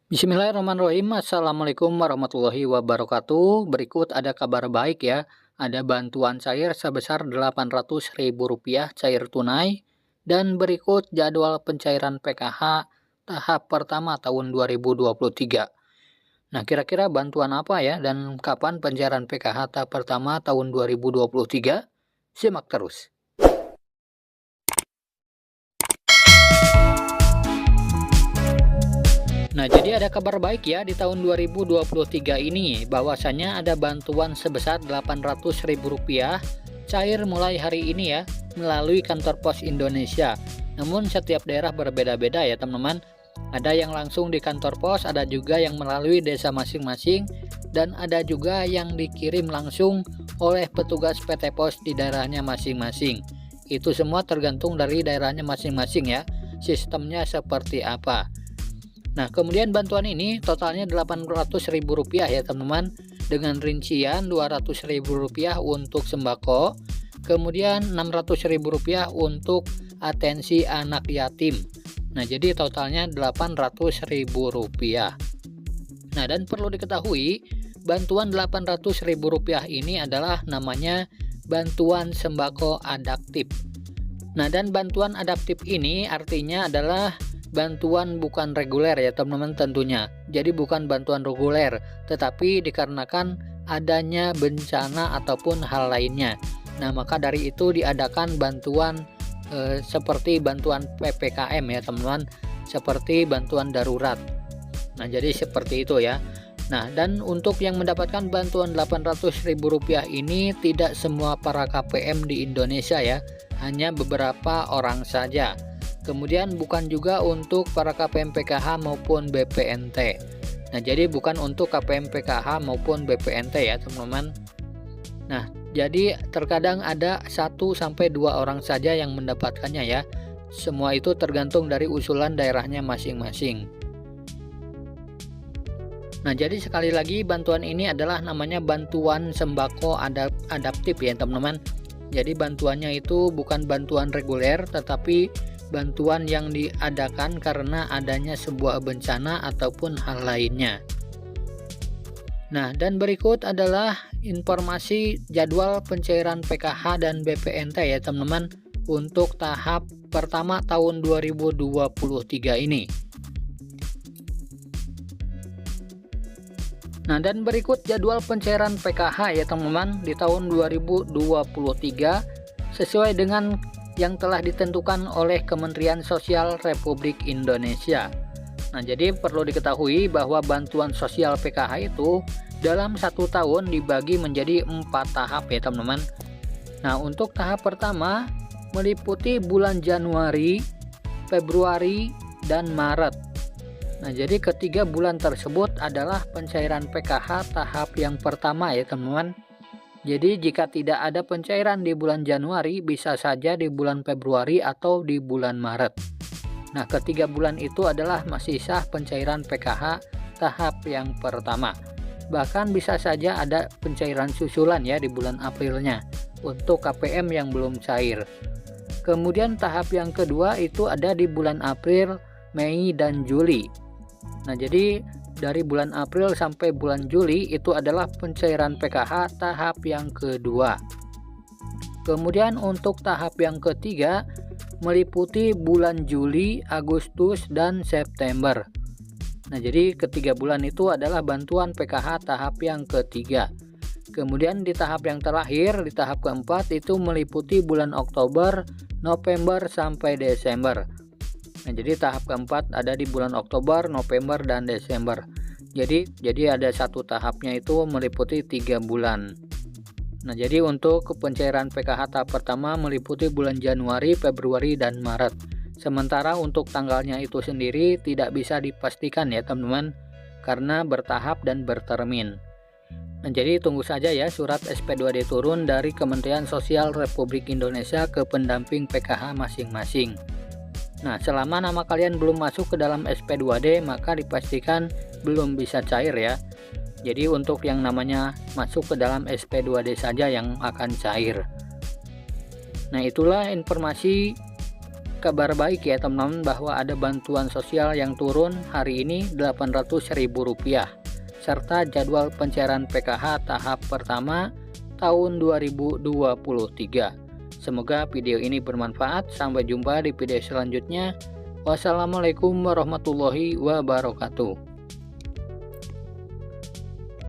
Bismillahirrahmanirrahim. Assalamualaikum warahmatullahi wabarakatuh. Berikut ada kabar baik ya. Ada bantuan cair sebesar Rp800.000 cair tunai. Dan berikut jadwal pencairan PKH tahap pertama tahun 2023. Nah, kira-kira bantuan apa ya dan kapan pencairan PKH tahap pertama tahun 2023? Simak terus. Nah, jadi ada kabar baik ya di tahun 2023 ini, bahwasannya ada bantuan sebesar Rp800.000 cair mulai hari ini ya, melalui kantor pos Indonesia. Namun setiap daerah berbeda-beda ya teman-teman. Ada yang langsung di kantor pos, ada juga yang melalui desa masing-masing, dan ada juga yang dikirim langsung oleh petugas PT Pos di daerahnya masing-masing. Itu semua tergantung dari daerahnya masing-masing ya, sistemnya seperti apa. Nah, kemudian bantuan ini totalnya Rp800.000 ya teman-teman, dengan rincian Rp200.000 untuk sembako, kemudian Rp600.000 untuk atensi anak yatim. Nah, jadi totalnya Rp800.000. Nah, dan perlu diketahui, bantuan Rp800.000 ini adalah namanya bantuan sembako adaptif. Nah, dan bantuan adaptif ini artinya adalah bantuan bukan reguler ya teman-teman tentunya. Jadi bukan bantuan reguler, tetapi dikarenakan adanya bencana ataupun hal lainnya. Nah, maka dari itu diadakan bantuan seperti bantuan PPKM ya teman-teman, seperti bantuan darurat. Nah, jadi seperti itu ya. Nah, dan untuk yang mendapatkan bantuan Rp800.000 ini tidak semua para KPM di Indonesia ya, hanya beberapa orang saja. Kemudian bukan juga untuk para KPM PKH maupun BPNT. Nah, jadi bukan untuk KPM PKH maupun BPNT ya teman-teman. Nah, jadi terkadang ada 1-2 orang saja yang mendapatkannya ya. Semua itu tergantung dari usulan daerahnya masing-masing. Nah, jadi sekali lagi bantuan ini adalah namanya bantuan sembako adaptif ya teman-teman. Jadi bantuannya itu bukan bantuan reguler, tetapi bantuan yang diadakan karena adanya sebuah bencana ataupun hal lainnya. Nah, dan berikut adalah informasi jadwal pencairan PKH dan BPNT ya teman-teman untuk tahap pertama tahun 2023 ini. Nah, dan berikut jadwal pencairan PKH ya teman-teman di tahun 2023 sesuai dengan yang telah ditentukan oleh Kementerian Sosial Republik Indonesia. Nah, jadi perlu diketahui bahwa bantuan sosial PKH itu dalam 1 tahun dibagi menjadi 4 tahap ya teman-teman. Nah, untuk tahap pertama meliputi bulan Januari, Februari, dan Maret. Nah, jadi ketiga bulan tersebut adalah pencairan PKH tahap yang pertama ya teman-teman. Jadi jika tidak ada pencairan di bulan Januari, bisa saja di bulan Februari atau di bulan Maret. Nah, ketiga bulan itu adalah masih sah pencairan PKH tahap yang pertama. Bahkan bisa saja ada pencairan susulan ya di bulan Aprilnya untuk KPM yang belum cair. Kemudian tahap yang kedua itu ada di bulan April, Mei, dan Juli. Nah, jadi dari bulan April sampai bulan Juli itu adalah pencairan PKH tahap yang kedua. Kemudian untuk tahap yang ketiga meliputi bulan Juli, Agustus, dan September. Nah, jadi ketiga bulan itu adalah bantuan PKH tahap yang ketiga. Kemudian di tahap yang terakhir, di tahap keempat itu meliputi bulan Oktober, November, sampai Desember. Nah, jadi tahap keempat ada di bulan Oktober, November, dan Desember. Jadi ada satu tahapnya itu meliputi 3 bulan. Nah, jadi untuk pencairan PKH tahap pertama meliputi bulan Januari, Februari, dan Maret. Sementara untuk tanggalnya itu sendiri tidak bisa dipastikan ya teman-teman, karena bertahap dan bertermin. Nah, jadi tunggu saja ya surat SP2D turun dari Kementerian Sosial Republik Indonesia ke pendamping PKH masing-masing. Nah, selama nama kalian belum masuk ke dalam SP2D, maka dipastikan belum bisa cair ya. Jadi untuk yang namanya masuk ke dalam SP2D saja yang akan cair. Nah, itulah informasi kabar baik ya teman-teman, bahwa ada bantuan sosial yang turun hari ini Rp800.000 serta jadwal pencairan PKH tahap pertama tahun 2023. Semoga video ini bermanfaat. Sampai jumpa di video selanjutnya. Wassalamualaikum warahmatullahi wabarakatuh.